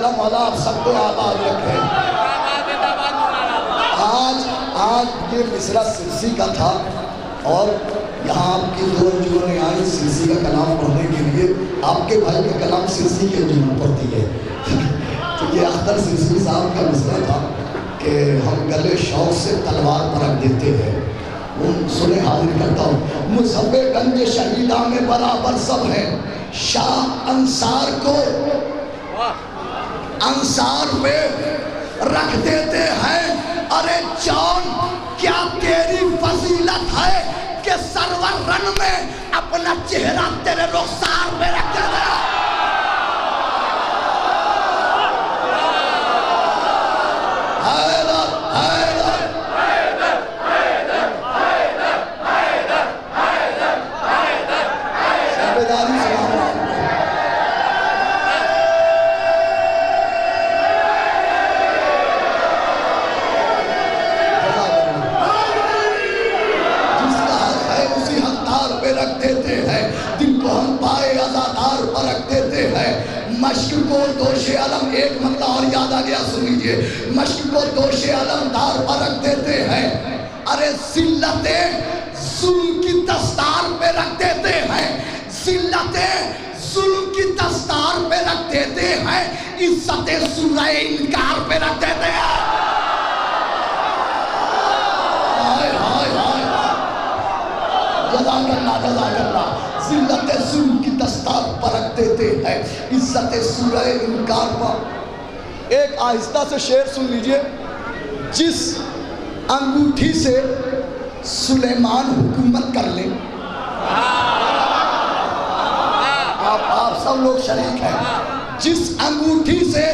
आलम वाला आप सबको आबाद रखे। आज ये मिसरा सिरसी का था और यहाँ आपकी दो अंजुमनें आई सिरसी का कलाम पढ़ने के लिए। आपके भाई का कलाम सिरसी की अंजुमन पढ़ती है। तो ये अख्तर सिरसी साहब का मिसरा था कि हम गले शौक से तलवार पर रख देते हैं। वो सुने हाजिर करता हूँ। मुसब्बे गंज शहीदा में बराबर सब है, शाह अंसार को अंसार पे रख देते हैं। अरे जॉन क्या तेरी फजीलत है कि सरवर रन में अपना चेहरा तेरे रुखसार पे रख देते हैं। मश्क को दोषे अलम, एक मसला और याद आ गया, सुन लीजिए। मश्क को दोषे अलमदार पर रख देते हैं। अरे जिल्लते जुल्म की दस्तार पे रख देते हैं। जिल्लते जुल्म की दस्तार पे रख देते हैं। इज्जते सूरह इनकार पे रख देते हैं। हाय हाय हाय, जज़ाकल्लाह जज़ाकल्लाह। जिल्लते जुल्म की दस्तार पर रख देते हैं, इज्जत सूरह इनकार पर। एक आहिस्ता से शेर सुन लीजिए। जिस अंगूठी से सुलेमान हुकूमत कर ले, आप सब लोग शरीक हैं। जिस अंगूठी से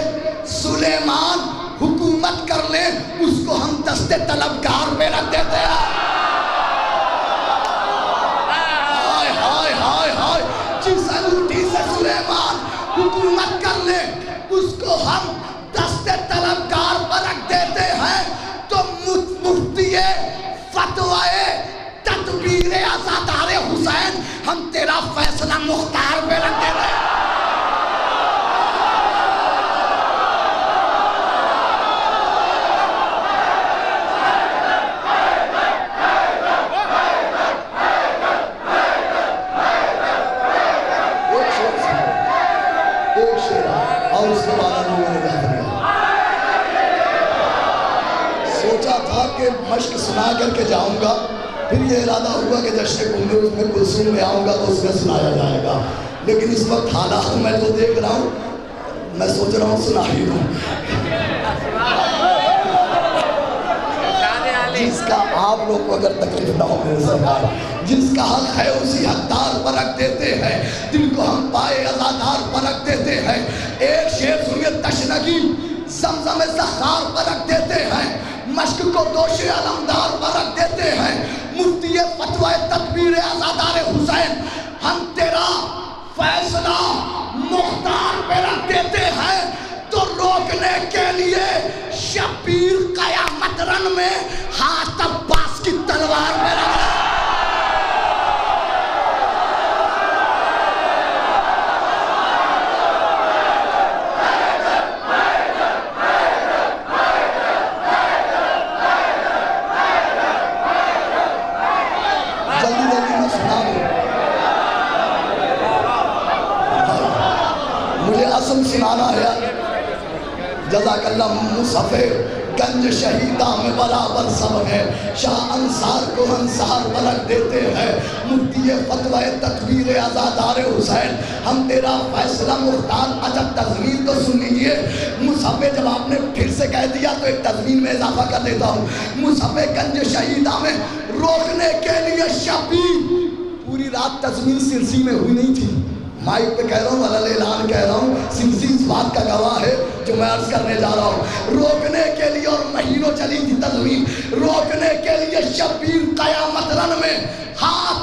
सुलेमान हुकूमत कर ले, उसको हम दस्ते तलबगार में रख देते हैं। जिस अंगूठी से सुलेमान हुकूमत कर ले, उसको हम दस्ते तलबगार पर रख देते हैं। तो मुफ्तिए फतवाए तदबीर आज़ादार हुसैन, हम तेरा फैसला मुख्तार पे रख देते हैं। मश्क सुना करके जाऊंगा, फिर ये इरादा हुआ कि जश्न कुंभ उसमें कुलसूम में आऊंगा तो उसमें सुनाया जाएगा। लेकिन इस वक्त हालात मैं तो देख रहा हूँ, मैं सोच रहा हूँ सुना ही दूँ। जिसका आप लोग को अगर तकलीफ ना हो मेरे सरकार, जिसका हक है उसी हकदार पर रख देते हैं। जिनको हम पाए अज़ादार पर रख देते हैं। एक शेर सुनिए, तशनगी ज़मज़म ज़ख़ार पर रख देते हैं। मश्क को दोषे अलमदार पर रख देते हैं। मुफ्ती फतवा तदबीर आज़ादार हुसैन, हम तेरा फैसला मुख्तार पे रख देते हैं। तो रोकने के लिए शबीर कयामत रन में हाथ अब्बास की तलवार में रख देते हैं। सुनाना है जज़ाकल्लाह। मुसफ़े गंज शहीदा में बराबर सब है, शाह अंसार को अंसार पर रख देते हैं। मुफ्ती फतवा तदबीर आज़ादार हुसैन, हम तेरा फैसला मुख्तार। अच्छा तज़मीन तो सुन लीजिए। मुसफ़े जब आपने फिर से कह दिया तो एक तज़मीन में इजाफा कर देता हूँ। मुसफ़े गंज शहीदा में रोकने के लिए शबीर, पूरी रात तज़मीन सिरसी में हुई नहीं थी। माइक पे कह रहा हूँ, अलग ऐलान कह रहा हूँ, सिरसी इस बात का गवाह है जो मैं अर्ज करने जा रहा हूँ। रोकने के लिए, और महीनों चली थी तज़मीन, रोकने के लिए शबीर कयामत रन में हाथ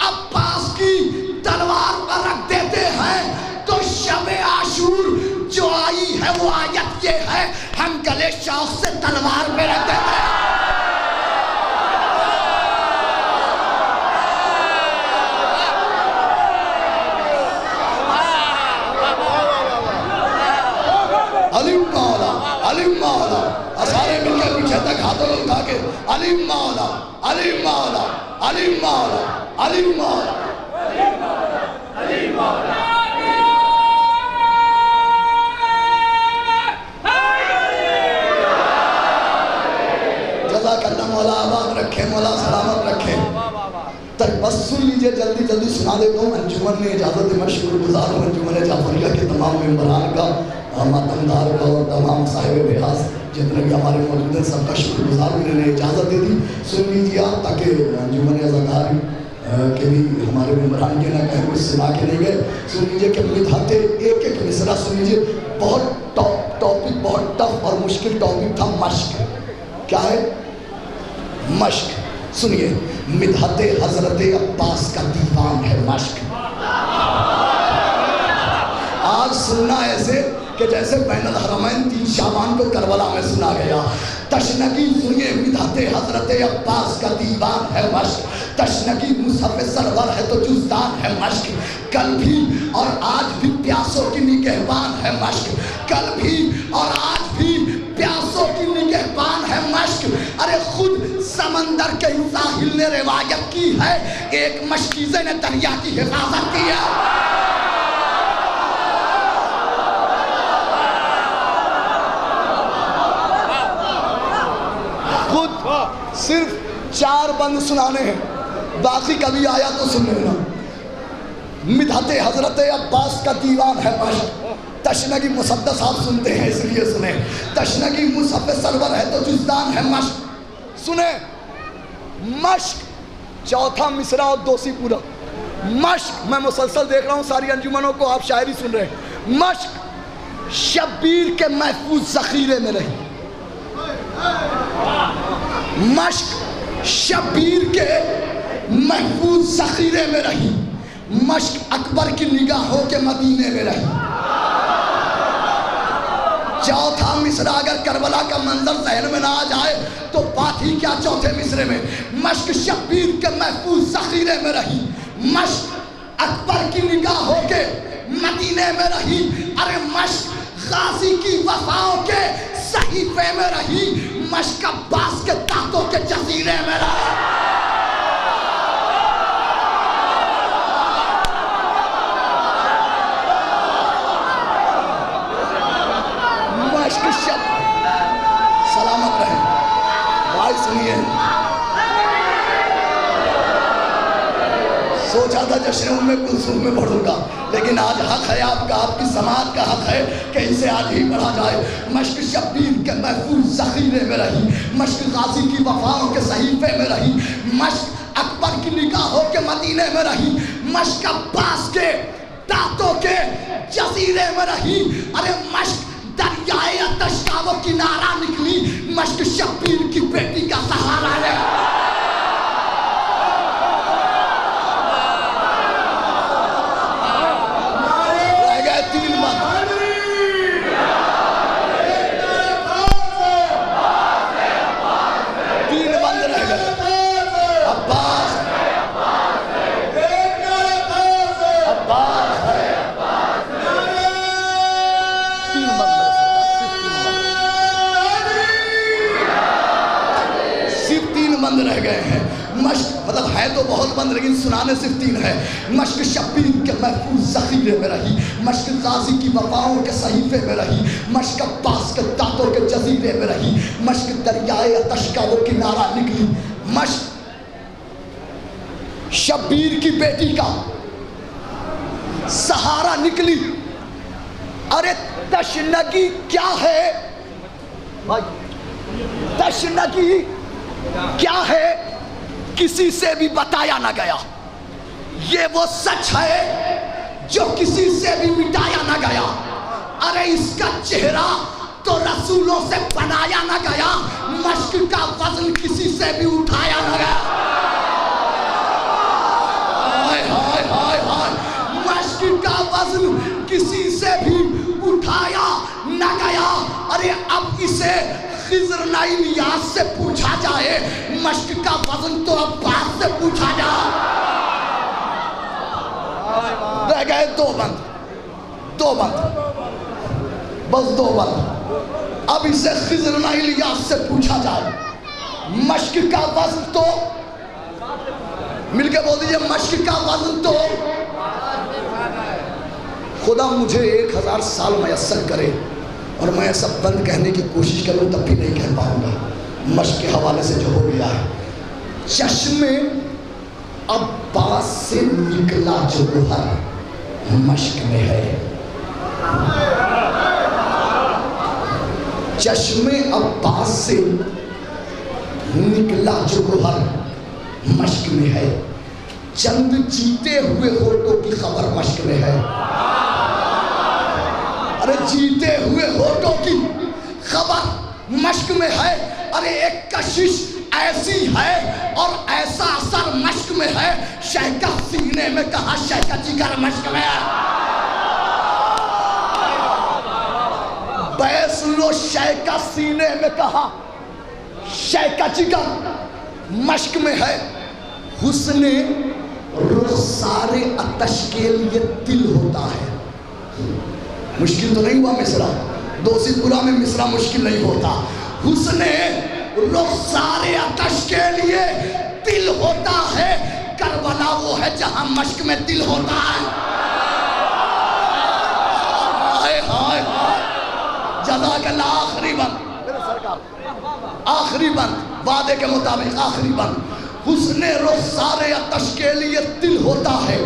अब्बास की तलवार पर रख देते हैं। तो शब आशूर जो आई है वो आयत ये है, हम गले शौक से तलवार पे रख देते हैं। अली मौला, अली मौला। सारे मिलकर पीछे तक हाथों में उठा के अली मौला, अली मौला, अली मौला, अली मौला, अली मौला। जज़ाकल्लाह, मौला आबाद रखे, मौला सलामत रखे। तक बस सुन लीजिए, जल्दी जल्दी सुना देता हूँ। अंजुमन ने इजाज़त दी, मैं शुक्रगुज़ार हूँ अंजुमन जाफरिया के तमाम मेम्बरान का, मातमदार का और तमाम साहिब अभ्यास जितने भी हमारे मौजूद हैं, सबका शुक्रगुज़ार हूँ। इन्होंने इजाज़त दे दी। सुन लीजिए आप, ताकि अंजुमन अज़ादार के भी हमारे मेम्बरान के ना कहीं कुछ सुना के नहीं गए। सुन लीजिए कि मिधाते एक एक मिसरा सुन लीजिए। बहुत टॉपिक बहुत टफ और मुश्किल टॉपिक था, मश्क। क्या है? मश्क। सुनिए, मिधाते हजरत अब्बास का दीवान है मश्क। आज सुनना ऐसे कि जैसे बैनुल हरमैन 3 शाबान को करबला में सुना गया। तशनगी सुनिए, मिधाते हजरत अब्बास का दीवान है मश्क। तशनगी मुसहफ़ सरवर है तो जुज़दान है मश्क। कल भी और आज भी प्यासों की निगहबान है मश्क। कल भी और आज भी प्यासों की निगहबान है मश्क। अरे खुद समंदर के साहिल ने रिवायत की है, एक मशकीज़े ने दरिया की हिफाजत की है। सिर्फ 4 बंद सुनाने हैं, बाकी कभी आया तो सुन लेना। मिधाते हजरत अब्बास का दीवान है मश्क। तशनगी मुसद्दस आप सुनते हैं इसलिए सुने। तशनगी मुसहफ़ सरवर है तो जुज़दान है मश्क। सुने, मश्क चौथा मिसरा और दोषी पूरा। मश्क, मैं मुसलसल देख रहा हूँ सारी अंजुमनों को, आप शायरी सुन रहे हैं। मश्क शब्बीर के महफूज ज़ख़ीरे में रही। मश्क शब्बीर के महफूज ज़ख़ीरे में रही। मश्क अकबर की निगाहों के मदीने में रही। चौथा मिसरा अगर करबला का मंजर ज़हन में ना आ जाए तो बात ही क्या चौथे मिसरे में। मश्क शब्बीर के महफूज ज़ख़ीरे में रही। मश्क अकबर की निगाहों के मदीने में रही। अरे मश्क गाजी की वफाओं के सहीफे में रही। मश्क अब्बास के तातों के जजीरे में रही। मश्क शब्द सलामत रहे भाई। सुनिए, सोचा था जश्न में कुलसूम में पढ़ूंगा, लेकिन आज हक है आपका, आपकी समाज का हक है कि इसे आज ही पढ़ा जाए। मश्क शब्बीर के महफूज ज़ख़ीरे में रही। मश्क गाजी की वफाओं के सहीफे में रही। मश्क अकबर की निगाहों के मदीने में रही। मश्क अब्बास के दांतों के जजीरे में रही। अरे मश्क दरियाए अतश का वो किनारा निकली। मश्क शब्बीर की बेटी का सहारा है। बंद रह गए हैं। मश्क मतलब है तो बहुत बंद, लेकिन सुनाने सिर्फ 3 है। मश्क शब्बीर के महफूज ज़ख़ीरे में रही। मश्क गाजी की वफाओं के सहीफे में रही। मश्क अब्बास के दांतों के जजीरे में रही। मश्क दरियाए अतश का वो किनारा निकली। मश्क शब्बीर की बेटी का सहारा निकली। अरे तशनगी क्या है भाई? तशनगी क्या है किसी से भी बताया ना गया। ये वो सच है जो किसी से भी मिटाया ना गया। अरे इसका चेहरा तो रसूलों से बनाया ना गया। मश्क का वजन किसी से भी उठाया ना गया। हाय हाय हाय हाय, मश्क का वजन किसी से भी उठाया ना गया। अरे अब इसे खिज़र नाइल याद से पूछा जाए, मश्क का वजन तो अब्बास से पूछा जाए। रह गए 2 बंद। बस 2 बार। अब इसे खिज़र न इलियास से पूछा जाए, मश्क का वज़न तो, मिलके बोल दीजिए, मश्क का वज़न तो। खुदा मुझे 1000 साल मयस्सर करे और मैं सब बंद कहने की कोशिश करूं तब भी नहीं कह पाऊंगा। मश्क के हवाले से जो हो गया है, चश्मे अब्बास से निकला जो गोहर मश्क में है। चश्मे अब्बास से निकला जो गोहर मश्क में है। चंद जीते हुए होठों की खबर मश्क में है। अरे जीते हुए होठों की खबर मश्क में है। अरे एक कशिश ऐसी है और ऐसा असर मश्क में है, शहका सीने में कहा, शहका जिगर मश्क में है। बैसलो शहका सीने में कहा, शहका जिगर मश्क में है। हुस्ने रुखसारे अतश के लिए तिल होता है। मुश्किल तो नहीं हुआ मिसरा, दोषीपुरा में मिसरा मुश्किल नहीं होता। हुस्ने रुखसारे अतश के लिए तिल होता है। करबला वो है जहां मश्क में दिल होता है। हाय हाय हाय, जज़ाकल्लाह। आखिरी बंद मेरे सरकार, आखिरी बंद, वादे के मुताबिक आखिरी बंद। हुस्ने रुखसारे अतश के लिए तिल होता है।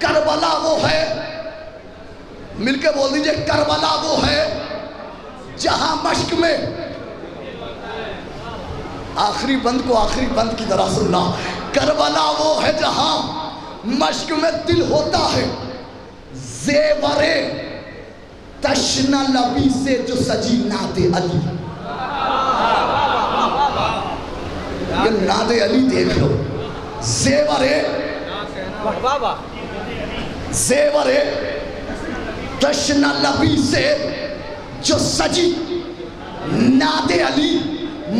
करबला वो है, मिलके बोल दीजिए, करबला वो है जहां मश्क में, आखिरी बंद को आखिरी बंद की तरह सुनना, करबला वो है जहां मश्क में दिल होता है। ज़ेवरे तशना लबी से जो सजी नादे अली, ये नादे अली देख लो। ज़ेवरे, ज़ेवरे तशना लबी से जो सजी नादे अली,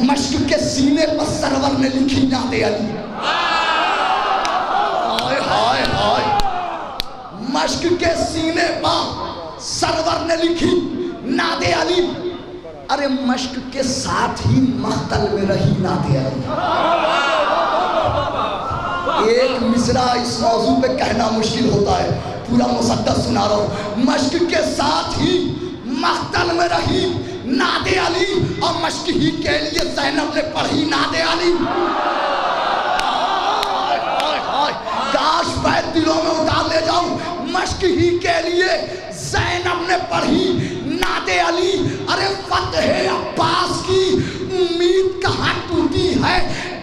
मश्क के सीने पर सरवर ने लिखी नादे अली। हाय हाय हाय, मश्क के सीने पर सरवर ने लिखी नादे अली। अरे मश्क के साथ ही मख्तल में रही नादे अली। एक मिसरा इस मौजू पे कहना मुश्किल होता है, पूरा मुसद्दस सुना रहा हूं। मश्क के साथ ही मख्तल में रही नादे अली, और मश्क ही के लिए ज़ैनब ने पढ़ी नादे अली। काश बैत दिलों में उतार ले जाऊं, मश्क ही के लिए ज़ैनब ने पढ़ी नादे अली। अरे फतह अब्बास की उम्मीद कहाँ टूटी है,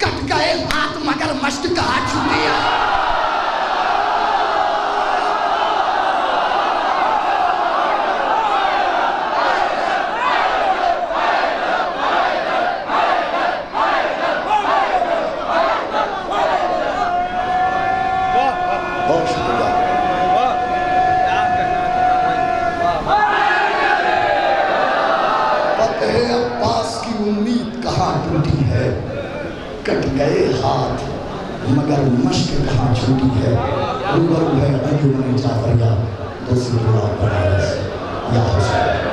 कट गए हाथ मगर मश्क कहाँ छूटी है। कट गए हाथ मगर मश्क कहाँ छूटी है। रूबरू है अंजुमन जाफरिया, दूसरी बनारस या हुसैन।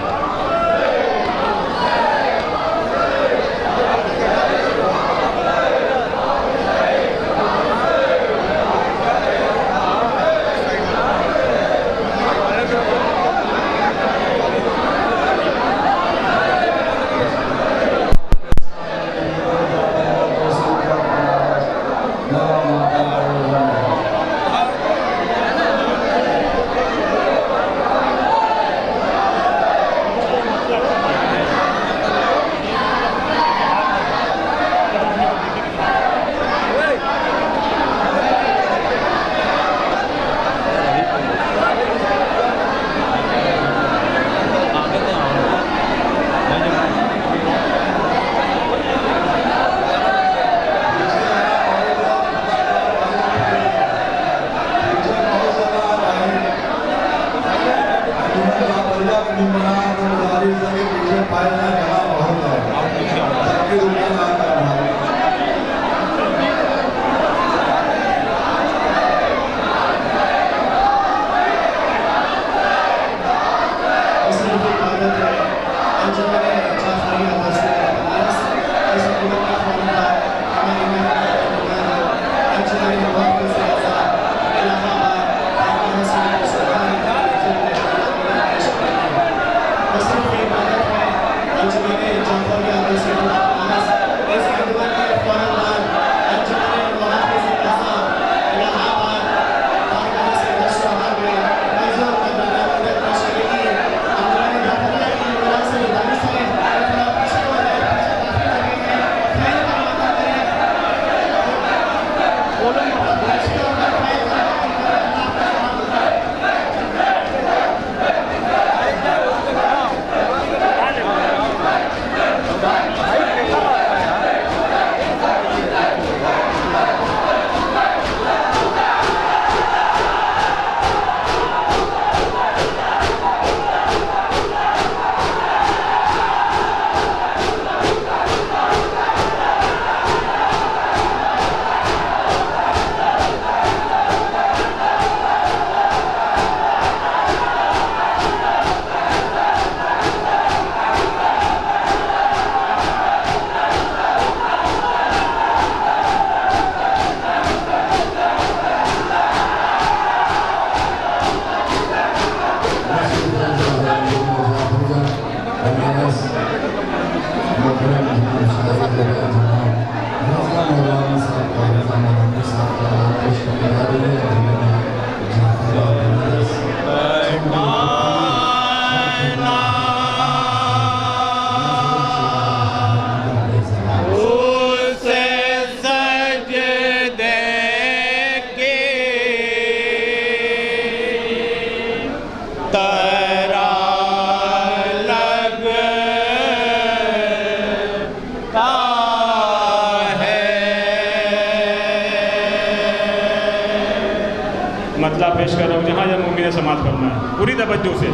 पेश कर रहा हूँ जहाँ जहाँ मुमिन समाज करना है, पूरी तवज्जो से।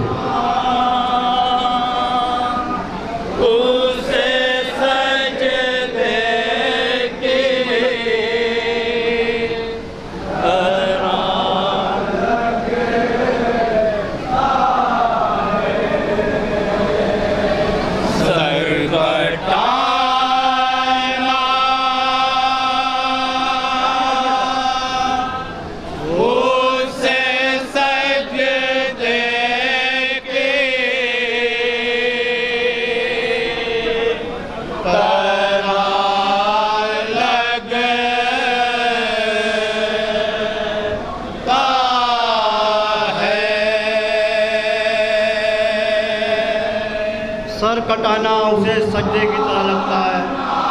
सर कटाना उसे सजदे की तरह लगता है,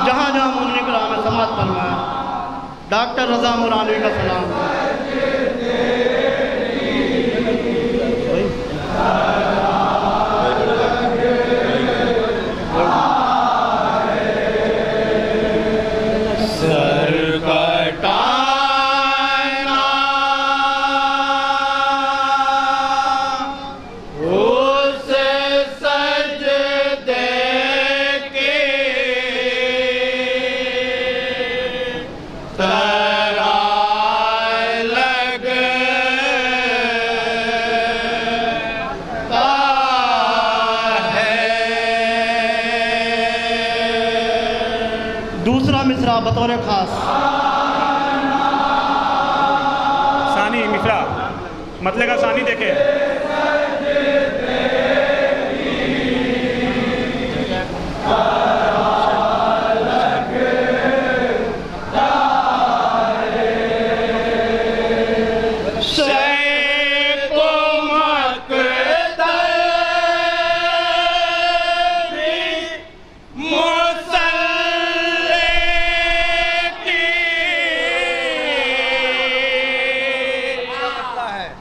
जहाँ जहाँ मुन्नी कराम में समाज फरमाया। डॉक्टर रज़ा मुरानवी का सलाम। दूसरा मिसरा बतौर खास। सानी मिसरा मतलब का सानी देखे।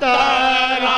तारा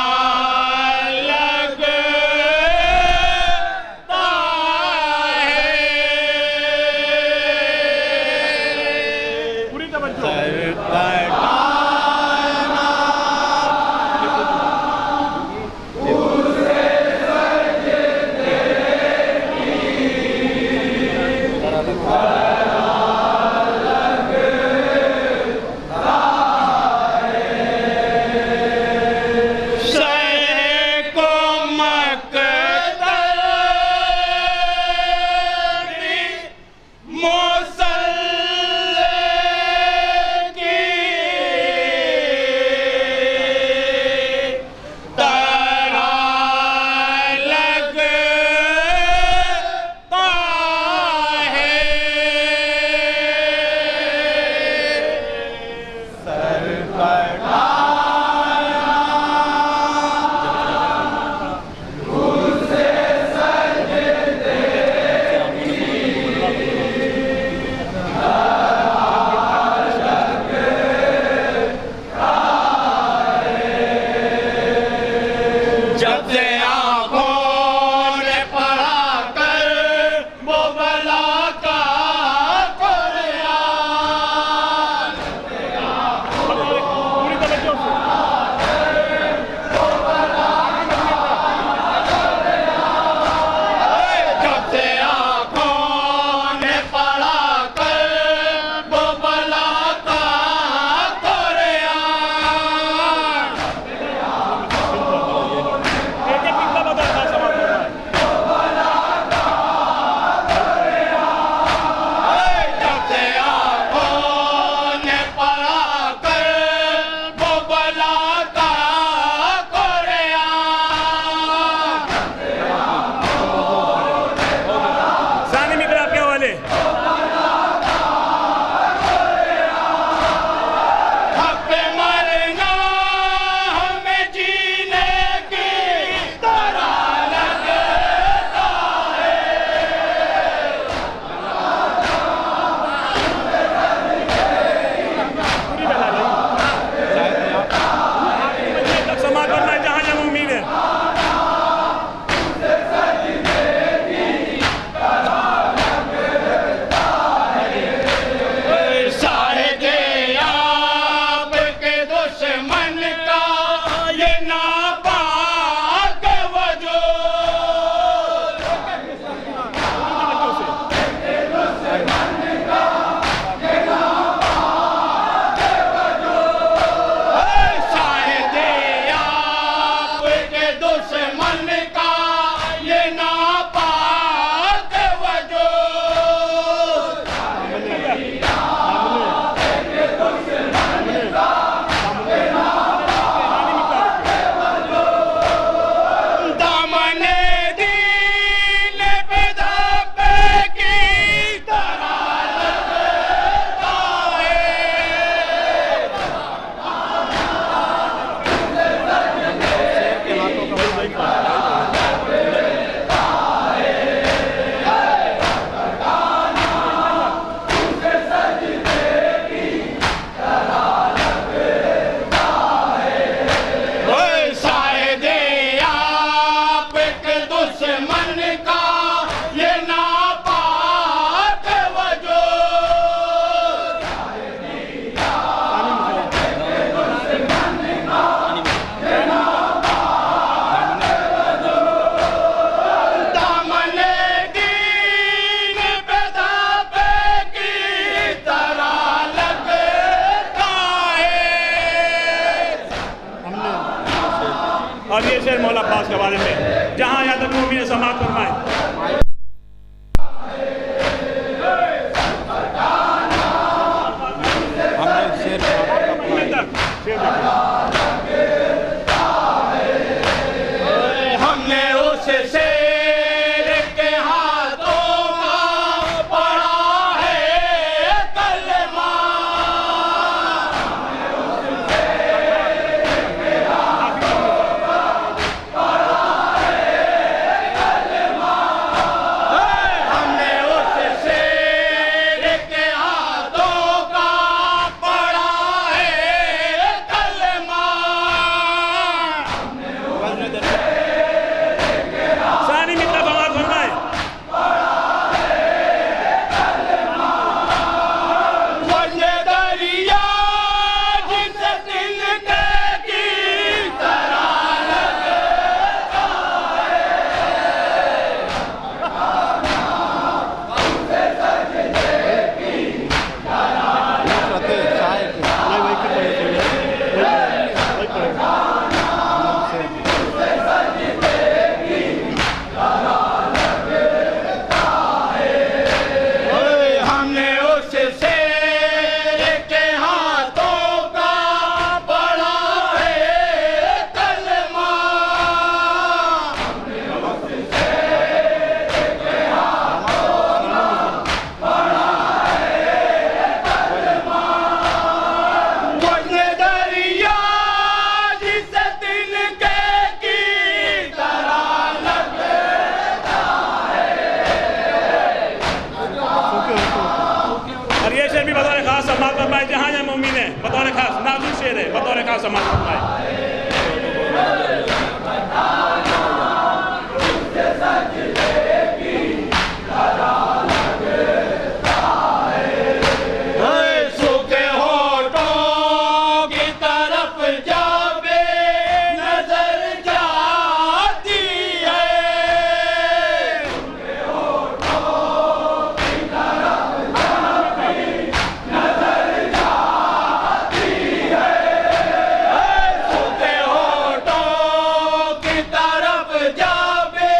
अब्बास के हवाले में, जहाँ या तक मोमिन समाअत फरमाए। हमने उस शेर के हाथों का पढ़ा है कलमा, हमने उस शेर के हाथों का पढ़ा है कलमा। सानी मित्रा समाअत फरमाए। वजह दरिया जिसे तिनके की तरह लगता है, हमने उस शेर के हाथों का पढ़ा है कलमा। वजह दरिया जिसे तिनके की तरह लगता और ये शेर भी बतौर खास समाअत फरमाए, जहाँ या मोमिन है, बतौर खास नाज़ुक शेर है, बतौर खास समाअत फरमाए। सूखे होठों की तरफ जाबे नजर जाती है, सूखे होठों की तरफ जाबे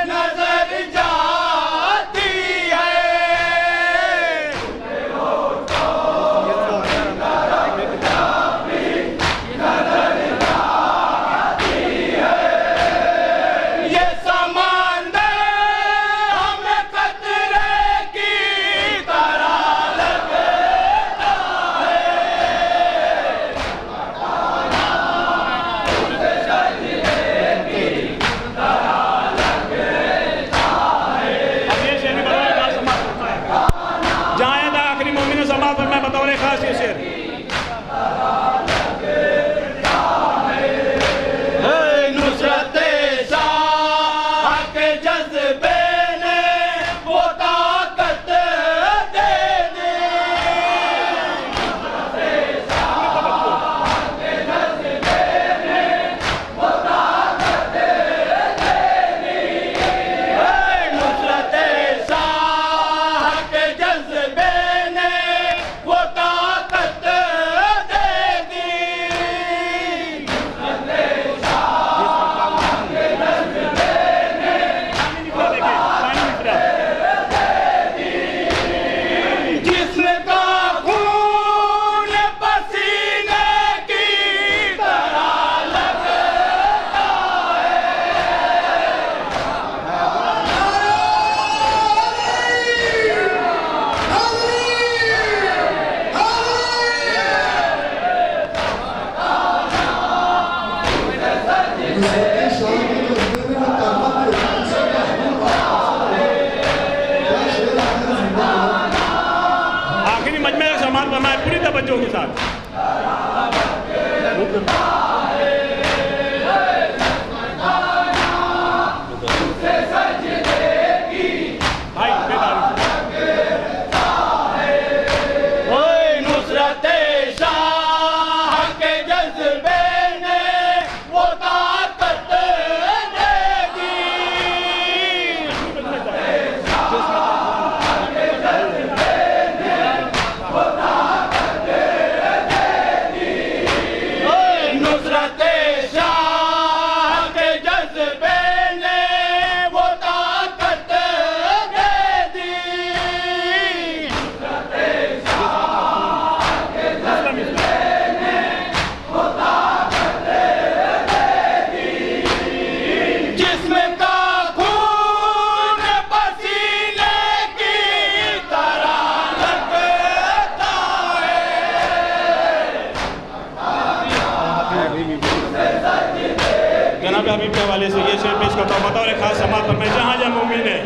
नजर जाती है। ये समंदर हमें खतरे की तरह लगता अब ये शेर भी बतौर खास समाअत फरमाए, जहाँ या तक आखिरी मोमिन समाअत फरमाए, बतौर खास ये शेर। है। नुसरत शाह के जज्बे ने वो ताकत दे दी, नुसरत शाह के जज्बे ने वो ताकत दे दी। सानी मित्रा जिसका खून पसीने की तरह लगता आखिरी मजमे का समाअत फरमाए पूरी तवज्जो के साथ। भाई बेदारी है। नुसरत शाह के जज्बे ने वो ताकत दे दी। फरमाए जहाँ जहाँ मोमिन है।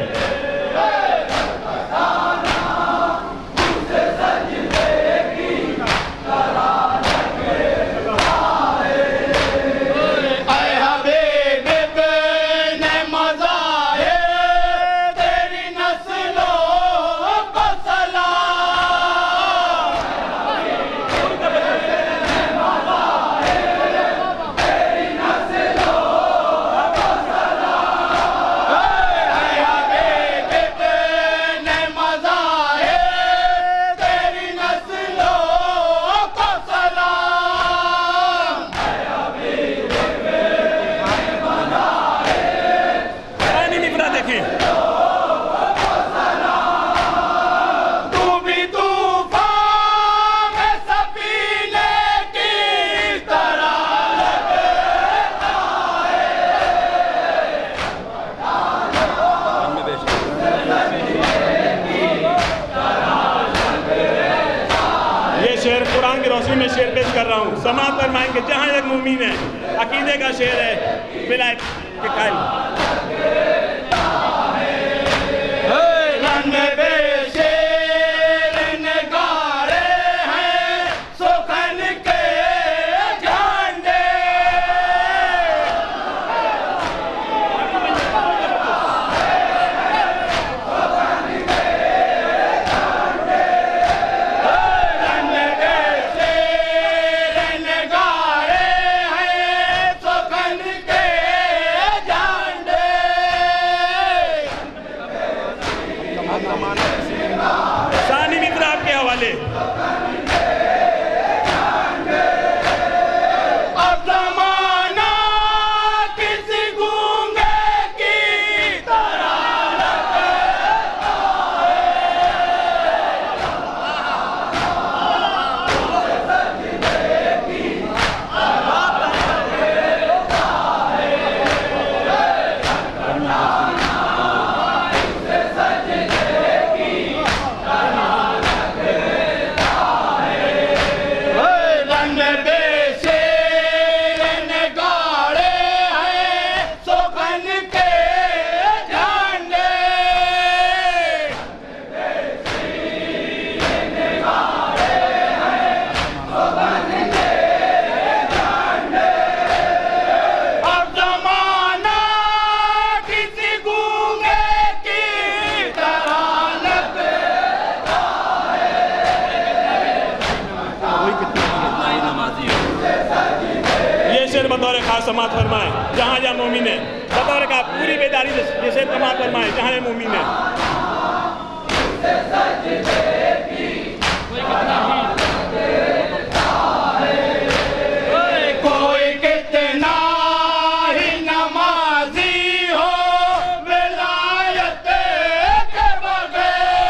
शेर कुरान की रोशनी में शेर पेश कर रहा हूँ। समाअत फरमाएंगे जहाँ एक मुमीन है, अकीदे का शेर है, विलायत के कायल। सानी मित्राब के हवाले अब ज़माना किसी गूंगे की तरह लगता बतौर खास समाअत फरमाए जहाँ जहाँ मोमिन है, बतौर का पूरी बेदारी जैसे समाअत फरमाए जहाँ जहाँ मोमिन है। कोई कितना ही नमाजी हो विलायत के बगैर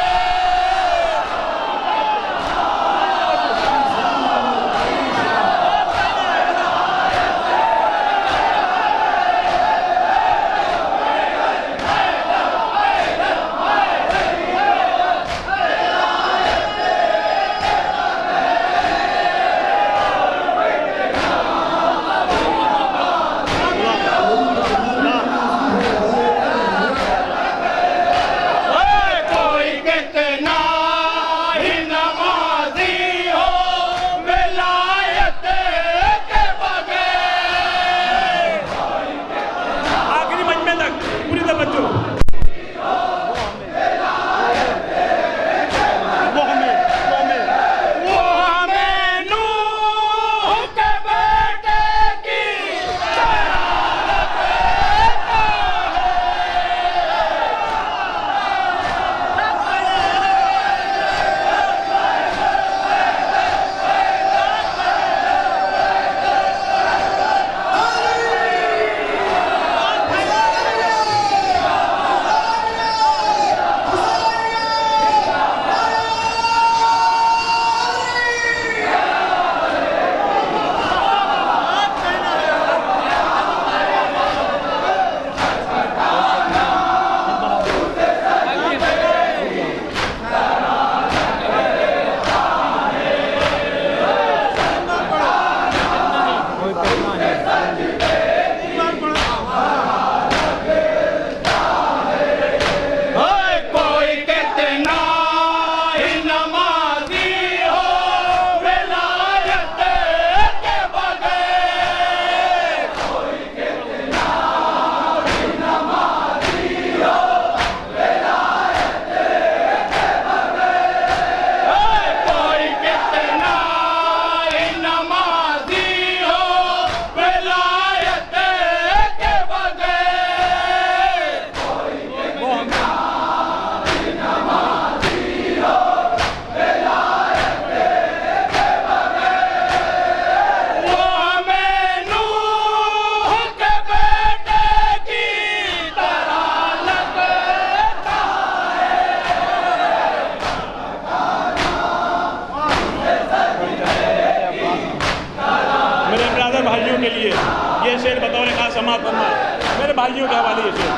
भाइयों के हवाले ये शेर।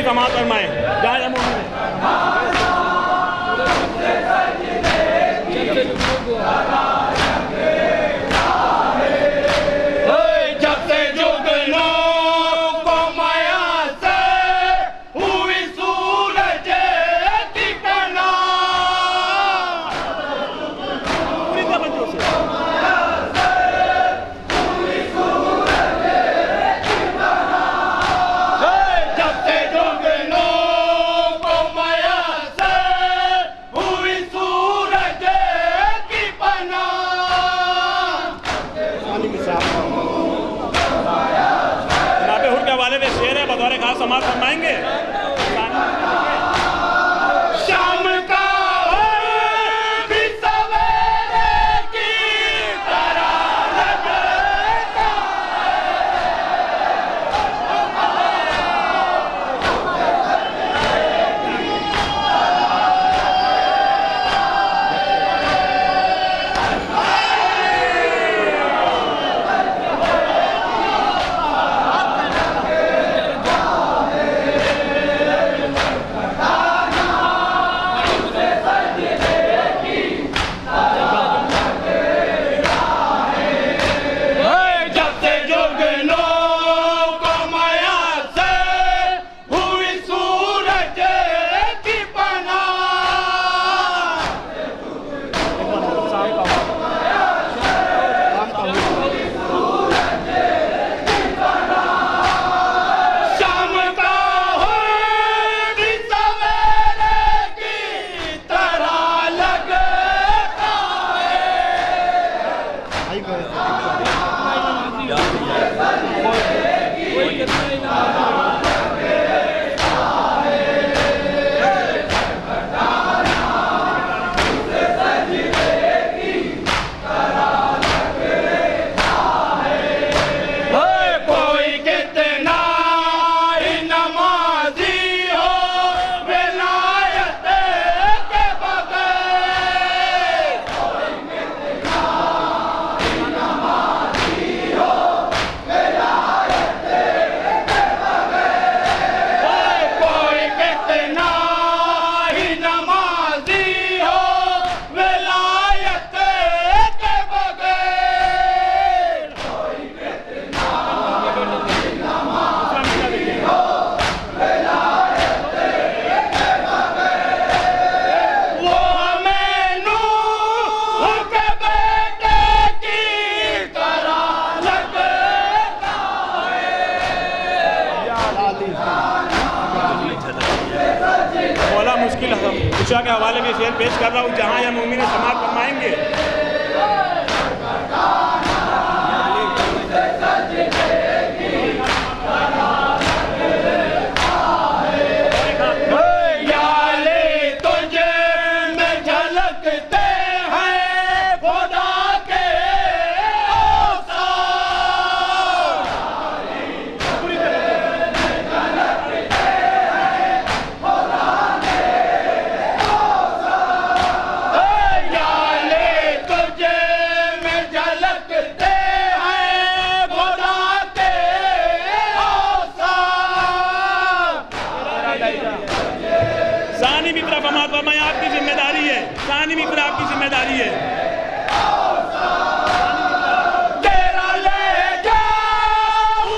समाज फरमाएं जहाँ जहाँ मोमिन है। जब से जुगनों को माया से हुई सूरज की कना, पूरी तवज्जो से समाज फरमाएंगे। शाम का भी सवेरे की तरह लगता ऊषा के हवाले में शेर पेश कर रहा हूँ जहाँ या मोमिन समाज फरमाएंगे। सानी भी तरफ हमारा मैं आपकी जिम्मेदारी है, सानी भी तरफ आपकी जिम्मेदारी है। तेरा ले जाऊं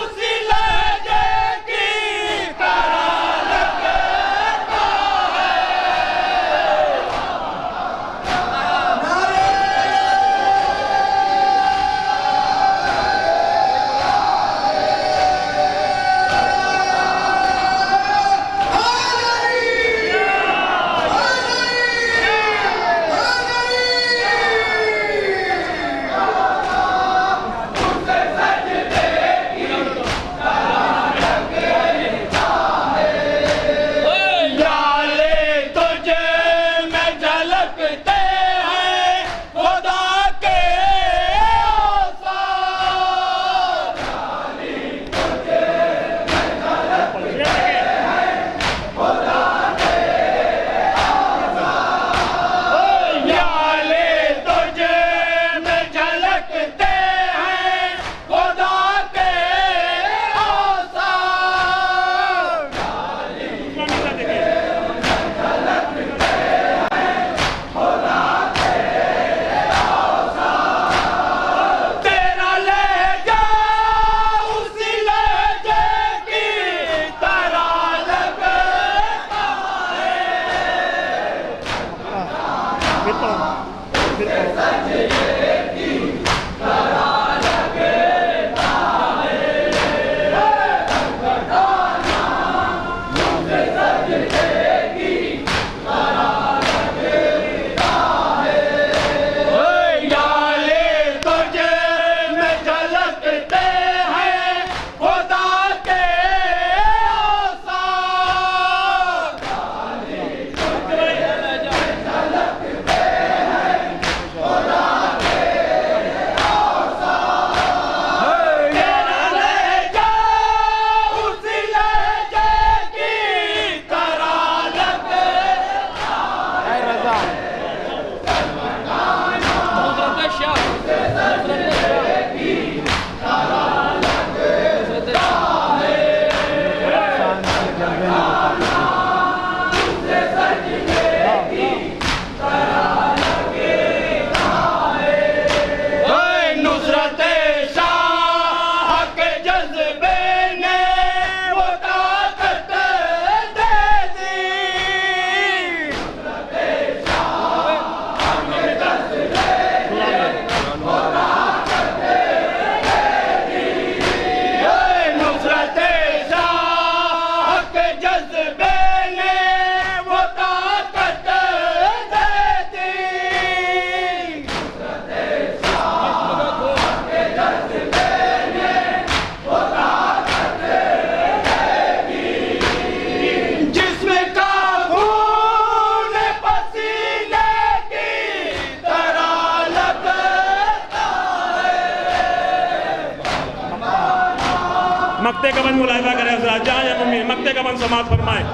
जज्बे ने वो ताकत दे दी। जिस्म का खून पसीने की तरह लगता है। मक्ते का बंद मुलाहिजा करें हज़रात, जहाँ या मुमीन मक्ते का बंद समात फरमाएं।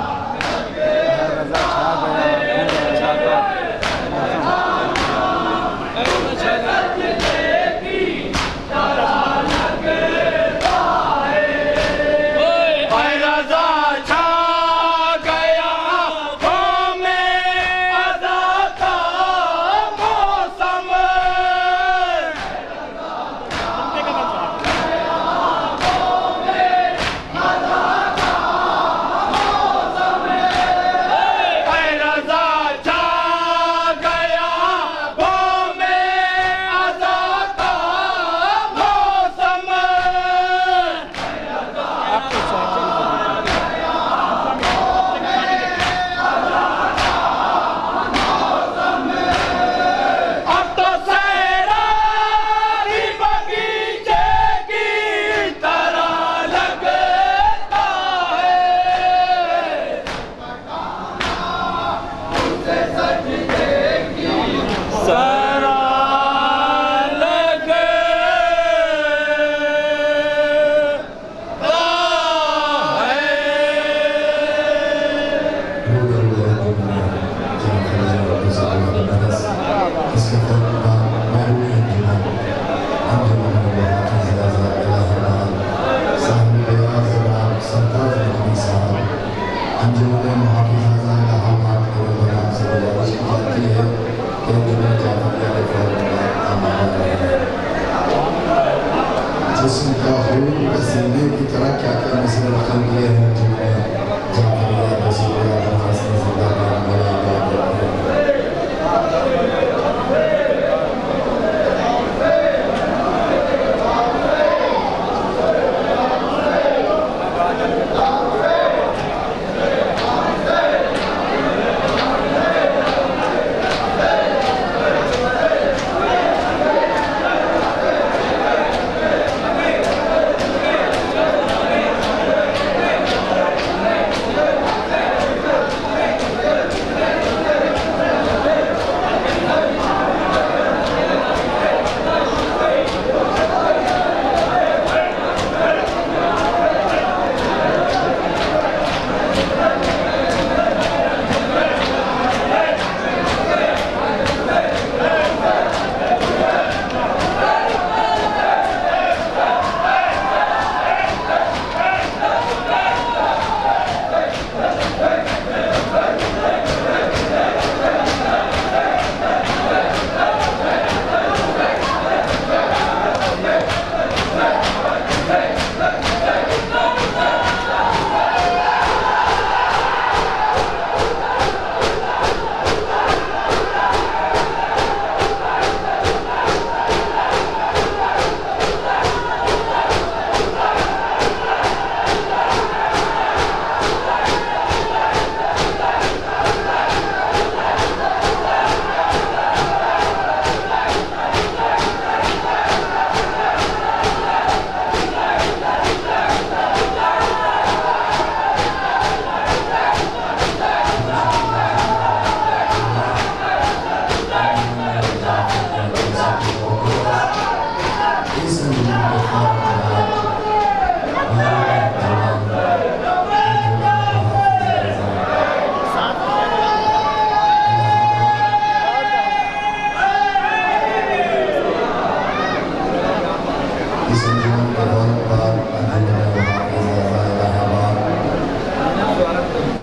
अंजुमन